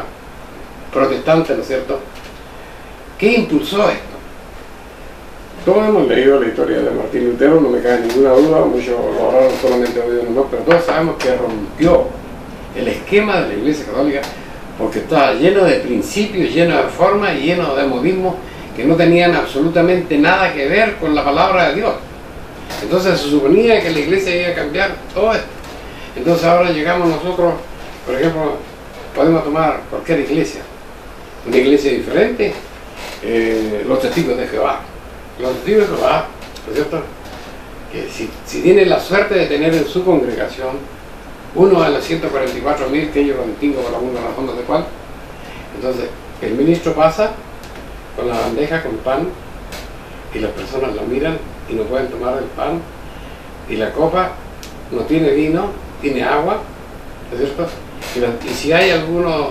protestante, ¿no es cierto?, ¿qué impulsó esto? Todos hemos leído la historia de Martín Lutero, no me cabe ninguna duda, muchos lo habrán solamente oído nomás, pero todos sabemos que rompió el esquema de la Iglesia Católica porque estaba lleno de principios, lleno de formas y lleno de modismos que no tenían absolutamente nada que ver con la palabra de Dios. Entonces se suponía que la Iglesia iba a cambiar todo esto. Entonces ahora llegamos nosotros, por ejemplo, podemos tomar cualquier iglesia, una iglesia diferente, los testigos de Jehová. Los testigos de Jehová, ¿no es cierto?, que si tienen la suerte de tener en su congregación uno de los 144.000, que ellos lo distinguen por alguna razón, no sé cuál, entonces el ministro pasa con la bandeja con pan y las personas lo miran y no pueden tomar el pan, y la copa no tiene vino, tiene agua, ¿no es cierto?, y si hay alguno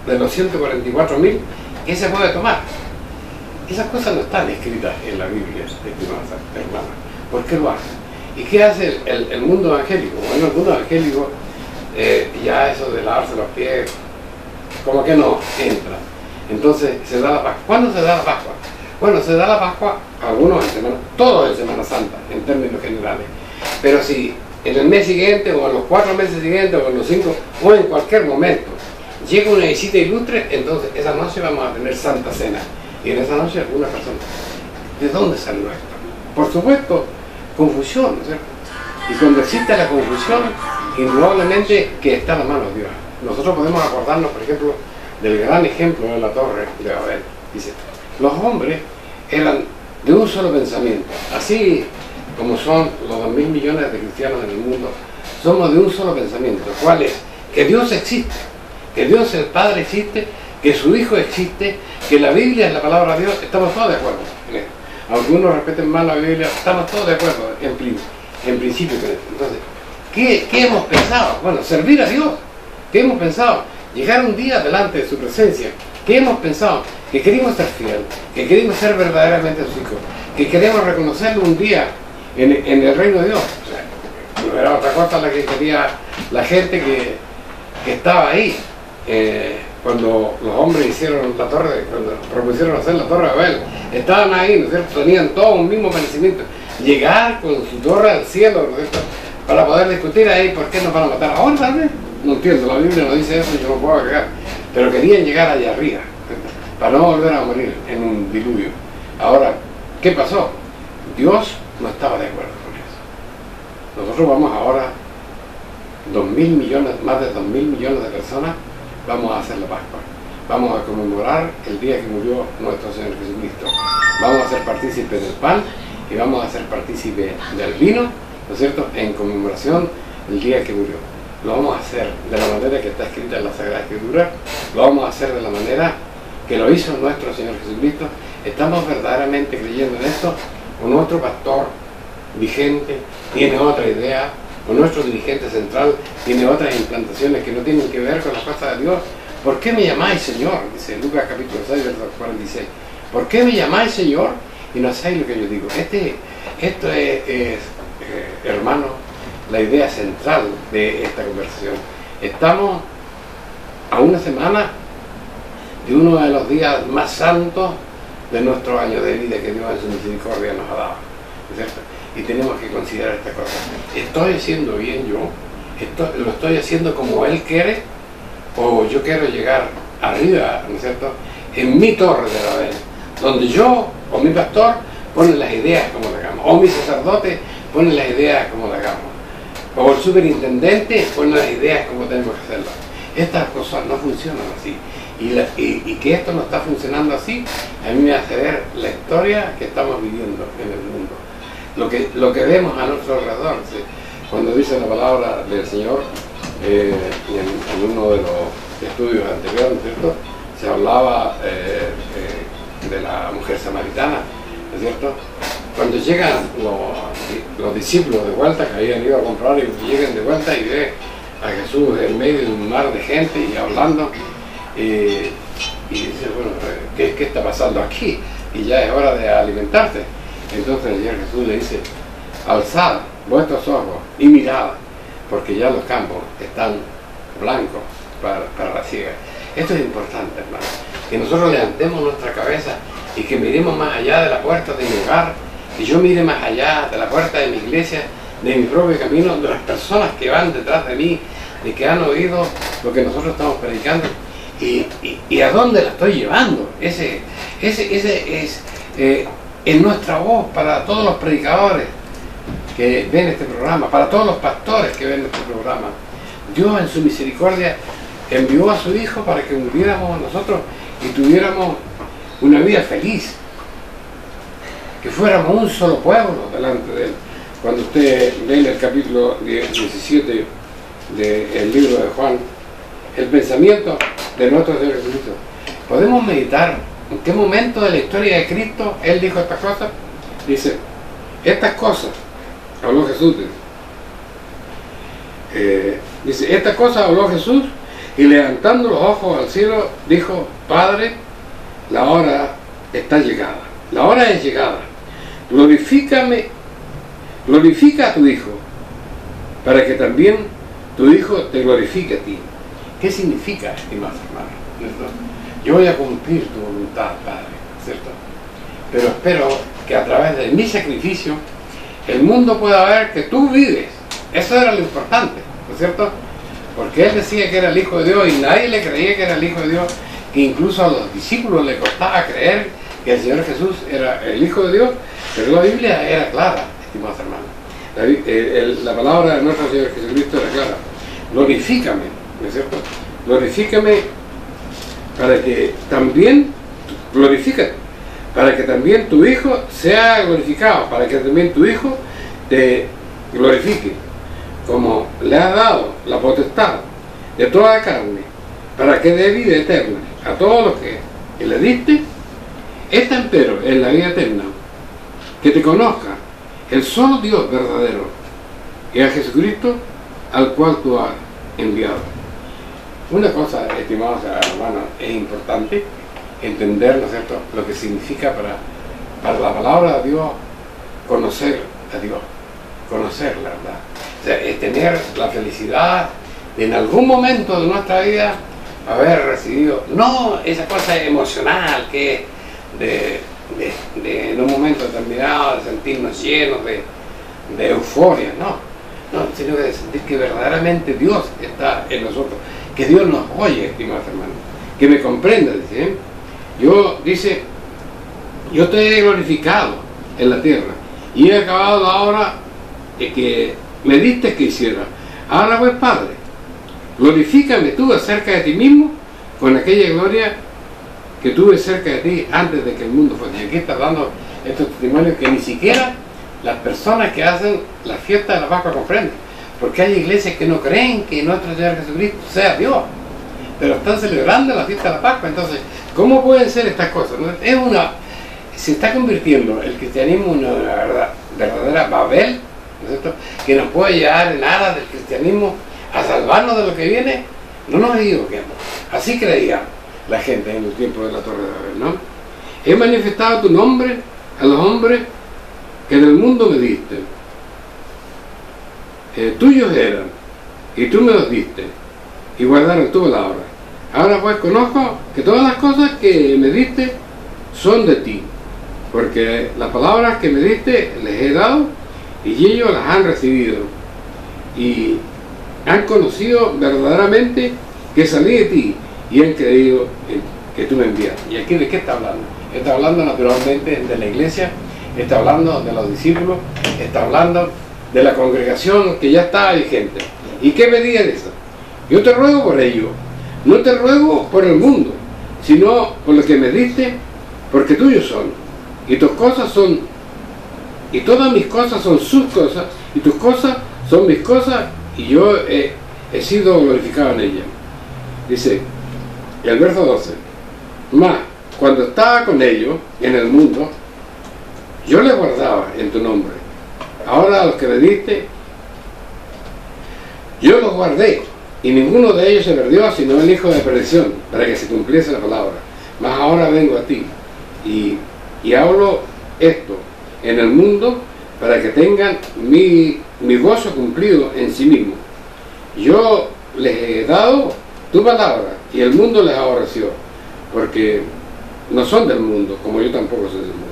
de los 144.000, ¿qué se puede tomar? Esas cosas no están escritas en la Biblia, estimadas hermanas. ¿Por qué lo hacen? ¿Y qué hace el mundo evangélico? Bueno, el mundo evangélico, ya eso de lavarse los pies, como que no entra. Entonces se da la Pascua. ¿Cuándo se da la Pascua? Bueno, se da la Pascua, algunos en Semana, todos en Semana Santa, en términos generales. Pero si en el mes siguiente, o en los 4 meses siguientes, o en los 5, o en cualquier momento, llega una visita ilustre, entonces esa noche vamos a tener Santa Cena. Y en esa noche alguna persona, ¿de dónde salió esto? Por supuesto, confusión, ¿no es cierto? Y cuando existe la confusión, indudablemente que está en la mano de Dios. Nosotros podemos acordarnos, por ejemplo, del gran ejemplo de la Torre de Babel. Dice, los hombres eran de un solo pensamiento, así como son los 2.000 millones de cristianos en el mundo, somos de un solo pensamiento. ¿Cuál es? Que Dios existe, que Dios el Padre existe, que su Hijo existe, que la Biblia es la palabra de Dios. Estamos todos de acuerdo en esto. Aunque unos respeten más la Biblia, estamos todos de acuerdo en principio con esto. Entonces, ¿qué hemos pensado? Bueno, servir a Dios. ¿Qué hemos pensado? Llegar un día delante de su presencia. ¿Qué hemos pensado? Que queremos ser fiel, que queremos ser verdaderamente sus hijos, que queremos reconocerlo un día en el reino de Dios. O sea, no era otra cosa la que quería la gente que estaba ahí. Cuando los hombres hicieron la torre, cuando propusieron hacer la Torre de Babel, estaban ahí, ¿no es cierto?, tenían todo un mismo merecimiento, llegar con su torre al cielo, ¿no es cierto?, para poder discutir ahí por qué nos van a matar ahora, tal vez, no entiendo, la Biblia no dice eso, yo no puedo agregar, pero querían llegar allá arriba, para no volver a morir en un diluvio. Ahora, ¿qué pasó? Dios no estaba de acuerdo con eso. Nosotros vamos ahora, 2.000 millones, más de 2.000 millones de personas, vamos a hacer la Pascua. Vamos a conmemorar el día que murió nuestro Señor Jesucristo. Vamos a ser partícipes del pan y vamos a ser partícipes del vino, ¿no es cierto?, en conmemoración del día que murió. Lo vamos a hacer de la manera que está escrita en la Sagrada Escritura, lo vamos a hacer de la manera que lo hizo nuestro Señor Jesucristo. ¿Estamos verdaderamente creyendo en esto? ¿O nuestro pastor vigente tiene otra idea? ¿O nuestro dirigente central tiene otras implantaciones que no tienen que ver con las cosas de Dios? ¿Por qué me llamáis Señor? Dice Lucas capítulo 6, verso 46. ¿Por qué me llamáis Señor y no hacéis lo que yo digo? Esto es, hermano, la idea central de esta conversación. Estamos a una semana de uno de los días más santos de nuestro año de vida que Dios en su misericordia nos ha dado, ¿no es cierto? Y tenemos que considerar esta cosa. ¿Estoy haciendo bien yo? ¿Lo estoy haciendo como Él quiere? o yo quiero llegar arriba, ¿no es cierto?, en mi torre de Babel, donde yo o mi pastor ponen las ideas como la hagamos, o mi sacerdote pone las ideas como la hagamos, o el superintendente pone las ideas como tenemos que hacerlas. Estas cosas no funcionan así, y que esto no está funcionando así, a mí me hace ver la historia que estamos viviendo en el mundo, lo que vemos a nuestro alrededor. ¿Sí? Cuando dice la palabra del Señor, en uno de los estudios anteriores, ¿no es cierto?, se hablaba de la mujer samaritana, ¿no es cierto? Cuando llegan los discípulos de vuelta, que habían ido a comprar, y llegan de vuelta y ven a Jesús en medio de un mar de gente y hablando, y dice, bueno, ¿qué está pasando aquí? Y ya es hora de alimentarse. Entonces el Señor Jesús le dice, alzad vuestros ojos y mirad, porque ya los campos están blancos para la siega. Esto es importante, hermano, que nosotros levantemos nuestra cabeza y que miremos más allá de la puerta de mi hogar, que yo mire más allá de la puerta de mi iglesia, de mi propio camino, de las personas que van detrás de mí, de que han oído lo que nosotros estamos predicando, y a dónde la estoy llevando. Ese es nuestra voz para todos los predicadores que ven este programa, para todos los pastores que ven este programa. Dios en su misericordia envió a su Hijo para que viviéramos nosotros y tuviéramos una vida feliz, que fuéramos un solo pueblo delante de Él. Cuando usted lee en el capítulo 17 del libro de Juan, el pensamiento de nuestro Señor Jesucristo, podemos meditar en qué momento de la historia de Cristo Él dijo estas cosas. Dice, estas cosas, habló Jesús, dice, estas cosas habló Jesús, y levantando los ojos al cielo, dijo, Padre, la hora está llegada, la hora es llegada, glorifica a tu Hijo, para que también tu Hijo te glorifique a ti. ¿Qué significa, estimados hermanos? Yo voy a cumplir tu voluntad, Padre, ¿cierto? Pero espero que a través de mi sacrificio el mundo pueda ver que tú vives. Eso era lo importante, ¿no es cierto? Porque Él decía que era el Hijo de Dios y nadie le creía que era el Hijo de Dios, que incluso a los discípulos les costaba creer que el Señor Jesús era el Hijo de Dios, pero la Biblia era clara, estimados hermanos. La palabra de nuestro Señor Jesucristo era clara. Glorifícame, ¿no es cierto? Glorifícame para que también, glorifícate, para que también tu Hijo sea glorificado, para que también tu Hijo te glorifique, como le has dado la potestad de toda la carne, para que dé vida eterna a todos los que le diste. Esta empero es la vida eterna, que te conozca el solo Dios verdadero y a Jesucristo al cual tú has enviado. Una cosa, estimados hermanos, es importante entender, ¿no es cierto?, lo que significa para la palabra de Dios conocer a Dios, conocer la verdad. O sea, es tener la felicidad de en algún momento de nuestra vida haber recibido, no esa cosa emocional que de en un momento determinado de sentirnos llenos de euforia, no, sino de sentir que verdaderamente Dios está en nosotros, que Dios nos oye, estimados hermanos, que me comprenda, dice, yo te he glorificado en la tierra y he acabado la hora que me diste que hiciera. Ahora pues, Padre, glorifícame tú acerca de ti mismo con aquella gloria que tuve cerca de ti antes de que el mundo fuera. Y aquí está dando estos testimonios que ni siquiera las personas que hacen la fiesta de la Pascua comprenden, porque hay iglesias que no creen que nuestro Señor Jesucristo sea Dios, pero están celebrando la fiesta de la Pascua. Entonces, ¿cómo pueden ser estas cosas? Se está convirtiendo el cristianismo en una verdadera Babel, ¿no es cierto?, que nos puede llevar en aras del cristianismo a salvarnos de lo que viene. No nos equivoquemos. Así creía la gente en el tiempo de la Torre de Babel, ¿no? He manifestado tu nombre a los hombres que del mundo me diste. Tuyos eran, y tú me los diste, y guardaron tu palabra. Ahora pues conozco que todas las cosas que me diste son de ti, porque las palabras que me diste les he dado, y ellos las han recibido, y han conocido verdaderamente que salí de ti y han creído que tú me envías. ¿Y aquí de qué está hablando? Está hablando naturalmente de la iglesia, está hablando de los discípulos, está hablando de la congregación que ya estaba vigente. ¿Y qué medida es eso? Yo te ruego por ello, no te ruego por el mundo, sino por lo que me diste, porque tuyos son, y tus cosas son, y todas mis cosas son sus cosas, y tus cosas son mis cosas, y yo he sido glorificado en ellas. Dice el verso 12, mas cuando estaba con ellos en el mundo, yo les guardaba en tu nombre. Ahora a los que me diste, yo los guardé, y ninguno de ellos se perdió, sino el hijo de perdición, para que se cumpliese la palabra. Mas ahora vengo a ti, y hablo esto en el mundo, para que tengan mi gozo cumplido en sí mismo. Yo les he dado tu palabra, y el mundo les aborreció, porque no son del mundo, como yo tampoco soy del mundo.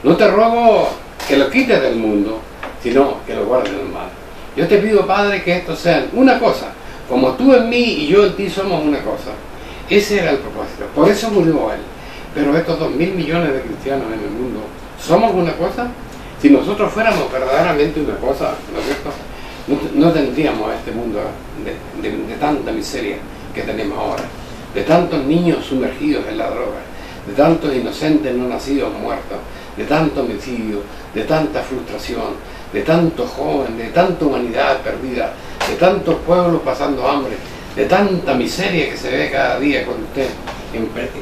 No te ruego que lo quites del mundo, sino que lo guardes del mal. Yo te pido, Padre, que estos sean una cosa, como tú en mí y yo en ti somos una cosa. Ese era el propósito, por eso murió Él. Pero estos 2.000 millones de cristianos en el mundo, ¿somos una cosa? Si nosotros fuéramos verdaderamente una cosa, ¿no es cierto? No tendríamos este mundo de tanta miseria que tenemos ahora, de tantos niños sumergidos en la droga, de tantos inocentes no nacidos muertos, de tanto homicidio, de tanta frustración, de tantos jóvenes, de tanta humanidad perdida, de tantos pueblos pasando hambre, de tanta miseria que se ve cada día cuando usted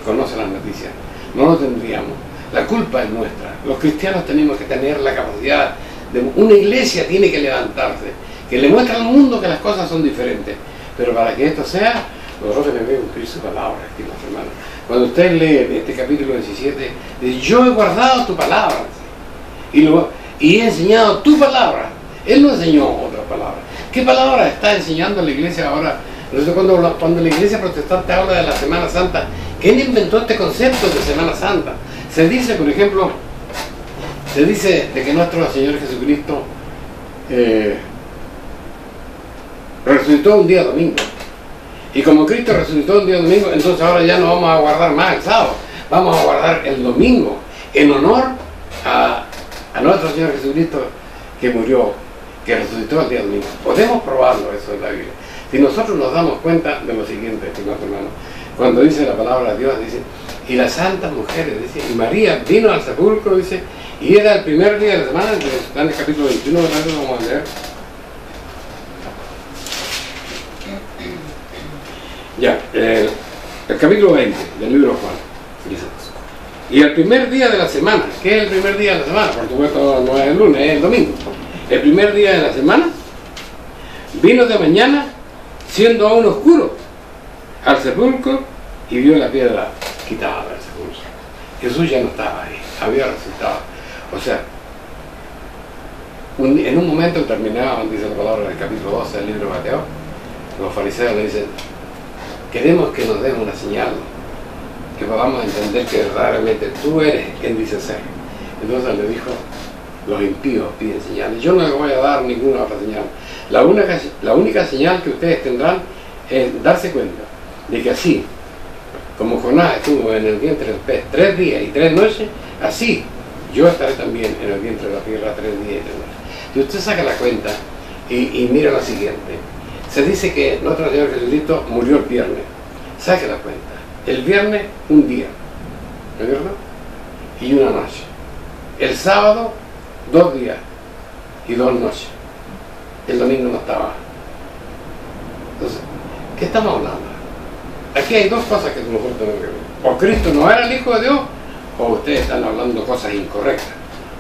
conoce las noticias. No lo tendríamos. La culpa es nuestra. Los cristianos tenemos que tener la capacidad de... Una iglesia tiene que levantarse, que le muestre al mundo que las cosas son diferentes. Pero para que esto sea, nosotros debemos cumplir su palabra, estimados hermanos. Cuando usted lee este capítulo 17, dice, yo he guardado tu palabra y he enseñado tu palabra. Él no enseñó otra palabra. ¿Qué palabra está enseñando la iglesia ahora? Cuando la iglesia protestante habla de la Semana Santa, ¿quién inventó este concepto de Semana Santa? Se dice, por ejemplo, se dice de que nuestro Señor Jesucristo resucitó un día domingo. Y como Cristo resucitó un día domingo, entonces ahora ya no vamos a guardar más el sábado, vamos a guardar el domingo en honor a nuestro Señor Jesucristo que murió, que resucitó el día domingo. Podemos probarlo eso en la Biblia. Si nosotros nos damos cuenta de lo siguiente, estimados hermanos, cuando dice la palabra de Dios, dice, y las santas mujeres, dice, y María vino al sepulcro, dice, y era el primer día de la semana, está en el capítulo 21, vamos a leer. Ya, el capítulo 20 del libro de Juan, dice, y el primer día de la semana, ¿qué es el primer día de la semana? Por supuesto no es el lunes, es el domingo. El primer día de la semana, vino de mañana, siendo aún oscuro, al sepulcro, y vio la piedra quitada del sepulcro. Jesús ya no estaba ahí, había resucitado. O sea, en un momento determinado, dice la palabra del capítulo 12 del libro de Mateo, los fariseos le dicen, queremos que nos den una señal, que podamos entender que verdaderamente tú eres quien dice ser. Entonces le dijo, los impíos piden señales. Yo no les voy a dar ninguna otra señal. La única señal que ustedes tendrán es darse cuenta de que así, como Jonás estuvo en el vientre del pez 3 días y 3 noches, así yo estaré también en el vientre de la tierra 3 días y 3 noches. Si usted saca la cuenta y mira lo siguiente, se dice que nuestro Señor Jesucristo murió el viernes. Saque la cuenta. El viernes, un día, ¿no es verdad? Y una noche. El sábado, 2 días y 2 noches. El domingo no estaba. Entonces, ¿qué estamos hablando? Aquí hay 2 cosas que nosotros tenemos que ver. O Cristo no era el Hijo de Dios, o ustedes están hablando cosas incorrectas.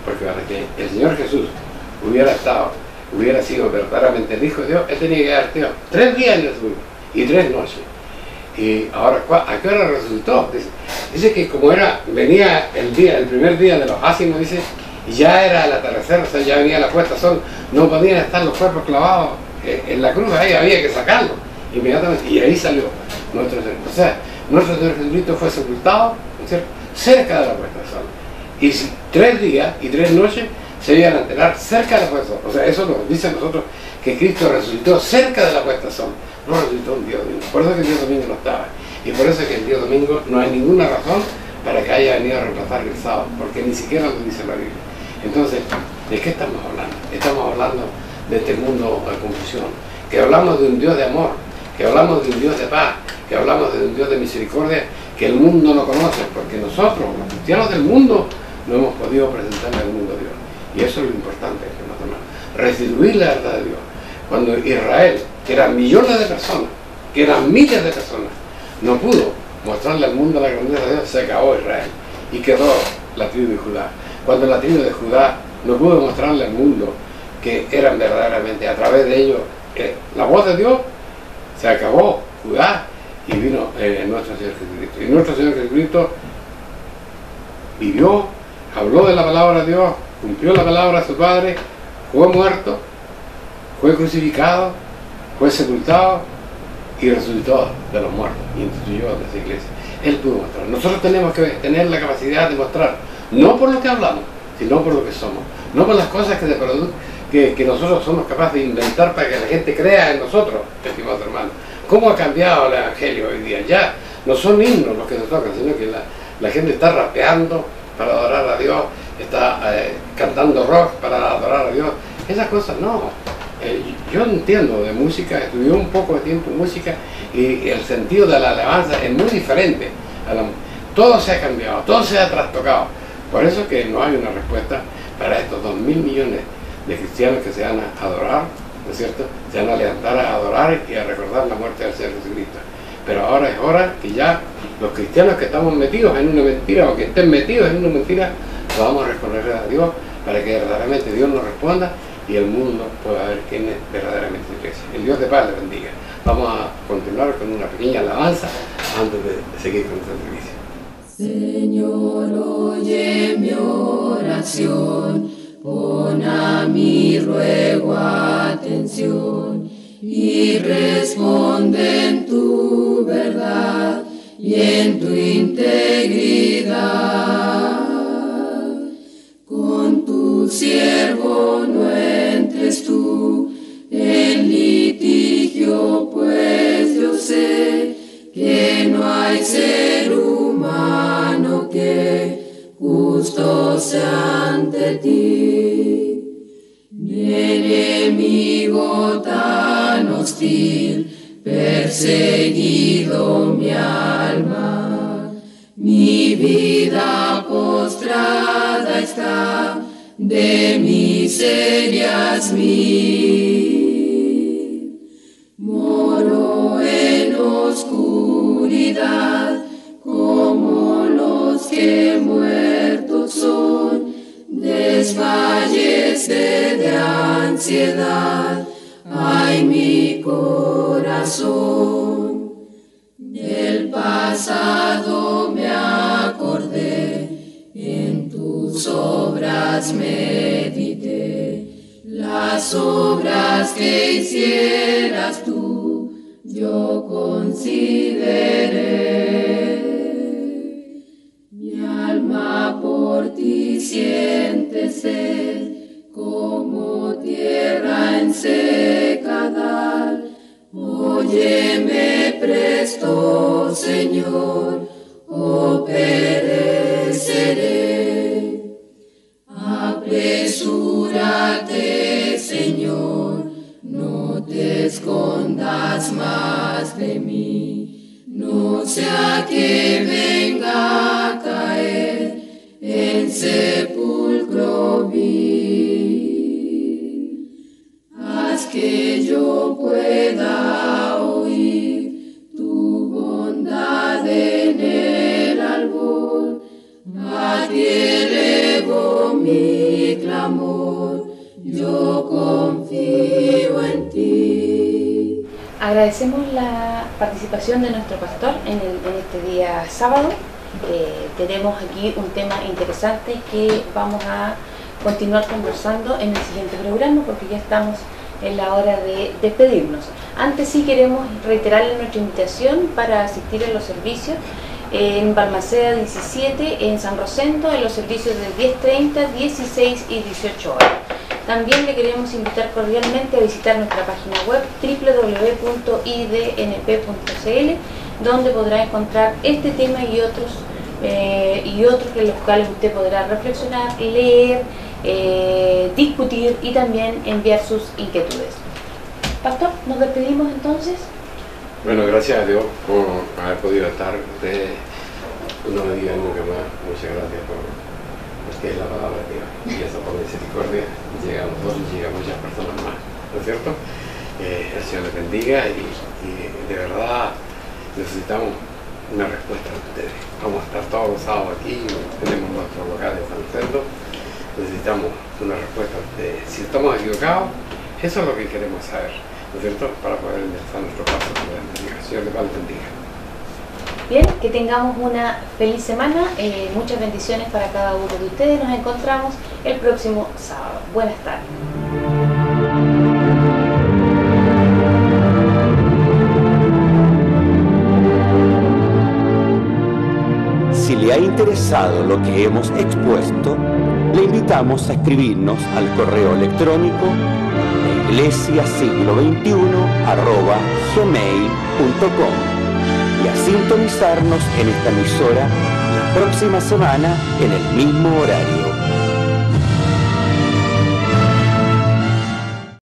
Porque para que el Señor Jesús hubiera sido verdaderamente el Hijo de Dios, Él tenía que haber tenido 3 días en el sepulcro y 3 noches. Y ahora, ¿a qué hora resucitó? Dice que como venía el primer día de los ácimos, dice, ya era el atardecer, o sea, ya venía la puesta de sol, no podían estar los cuerpos clavados en la cruz, ahí había que sacarlo inmediatamente, y ahí salió nuestro Señor. O sea, nuestro Señor Jesucristo fue sepultado, ¿no es cierto?, cerca de la puesta de sol. Y 3 días y 3 noches se iban a enterar cerca de la puesta de sol. O sea, eso nos dice a nosotros que Cristo resucitó cerca de la puesta de sol. no resucitó un día domingo. Por eso que el día domingo no estaba. Y por eso que el día domingo no hay ninguna razón para que haya venido a reemplazar el sábado, porque ni siquiera lo dice la Biblia. Entonces, ¿de qué estamos hablando? Estamos hablando de este mundo de confusión, que hablamos de un Dios de amor, que hablamos de un Dios de paz, que hablamos de un Dios de misericordia que el mundo no conoce, porque nosotros, los cristianos del mundo, no hemos podido presentarle al mundo a Dios. Y eso es lo importante, hermanos, restituir la verdad de Dios. Cuando Israel, que eran millones de personas, que eran miles de personas, no pudo mostrarle al mundo la grandeza de Dios, se acabó Israel y quedó la tribu de Judá. Cuando la tribu de Judá no pudo mostrarle al mundo que eran verdaderamente a través de ellos la voz de Dios, se acabó Judá y vino nuestro Señor Jesucristo. Y nuestro Señor Jesucristo vivió, habló de la palabra de Dios, cumplió la palabra de su Padre, fue muerto, fue crucificado, fue sepultado y resucitó de los muertos y instituyó esa iglesia. Él pudo mostrar. Nosotros tenemos que tener la capacidad de mostrar, no por lo que hablamos, sino por lo que somos, no por las cosas que nosotros somos capaces de inventar para que la gente crea en nosotros, estimados hermanos. ¿Cómo ha cambiado el Evangelio hoy día? Ya no son himnos los que nos tocan, sino que la gente está rapeando para adorar a Dios, está cantando rock para adorar a Dios. Esas cosas no. Yo entiendo de música, estudié un poco de tiempo en música y el sentido de la alabanza es muy diferente. Todo se ha cambiado, todo se ha trastocado. Por eso que no hay una respuesta para estos 2.000 millones de cristianos que se van a adorar, ¿no es cierto? Se van a levantar a adorar y a recordar la muerte del Señor Jesucristo. Pero ahora es hora que ya los cristianos que estamos metidos en una mentira o que estén metidos en una mentira, podamos recorrer a Dios para que verdaderamente Dios nos responda y el mundo pueda ver quién es verdaderamente la iglesia. El Dios de paz le bendiga. Vamos a continuar con una pequeña alabanza antes de seguir con nuestra servicio. Señor, oye mi oración, pon a mi ruego atención y responde en tu verdad y en tu integridad. Con tu siervo no entres tú en litigio, pues yo sé que no hay ser humano que justo sea ante ti. Mi enemigo tan hostil, perseguido mi alma, mi vida postrada está, de miserias mil. Moro en oscuridad, como los que muertos son, desfallece de ansiedad, ay mi corazón. Del pasado me acordé, en tus obras medité, las obras que hicieras tú, yo consideré. Mi alma por ti siente sed, como tierra en secedad. Óyeme presto, Señor, o pereceré. Apresúrate, Señor, no te escondas más de mí, no sea que venga a caer en sepulcro vil. Haz que yo pueda oír tu bondad en el albor, a ti elevo mi clamor, yo confío en ti. Agradecemos la participación de nuestro pastor en este día sábado. Tenemos aquí un tema interesante que vamos a continuar conversando en el siguiente programa, porque ya estamos en la hora de despedirnos. Antes sí queremos reiterarle nuestra invitación para asistir a los servicios en Balmaceda 17, en San Rosendo, en los servicios de 10:30, 16 y 18 horas. También le queremos invitar cordialmente a visitar nuestra página web www.idnp.cl, donde podrá encontrar este tema y otros en los cuales usted podrá reflexionar, leer, discutir y también enviar sus inquietudes. Pastor, nos despedimos entonces. Bueno, gracias a Dios por haber podido estar. Usted no me diga nunca más. Muchas gracias porque es la palabra de Dios. Y eso por misericordia llega a nosotros y llega a muchas personas más. ¿No es cierto? El Señor les bendiga y de verdad necesitamos una respuesta de ustedes. Vamos a estar todos los sábados aquí, tenemos nuestro local en San Celdo. Necesitamos una respuesta de ustedes. Si estamos equivocados, eso es lo que queremos saber, ¿no es cierto? Para poder enderezar nuestro paso por la investigación. Les bendiga. Bien, que tengamos una feliz semana, muchas bendiciones para cada uno de ustedes. Nos encontramos el próximo sábado. Buenas tardes. Si le ha interesado lo que hemos expuesto, le invitamos a escribirnos al correo electrónico iglesiasiglo21@gmail.com y a sintonizarnos en esta emisora la próxima semana en el mismo horario.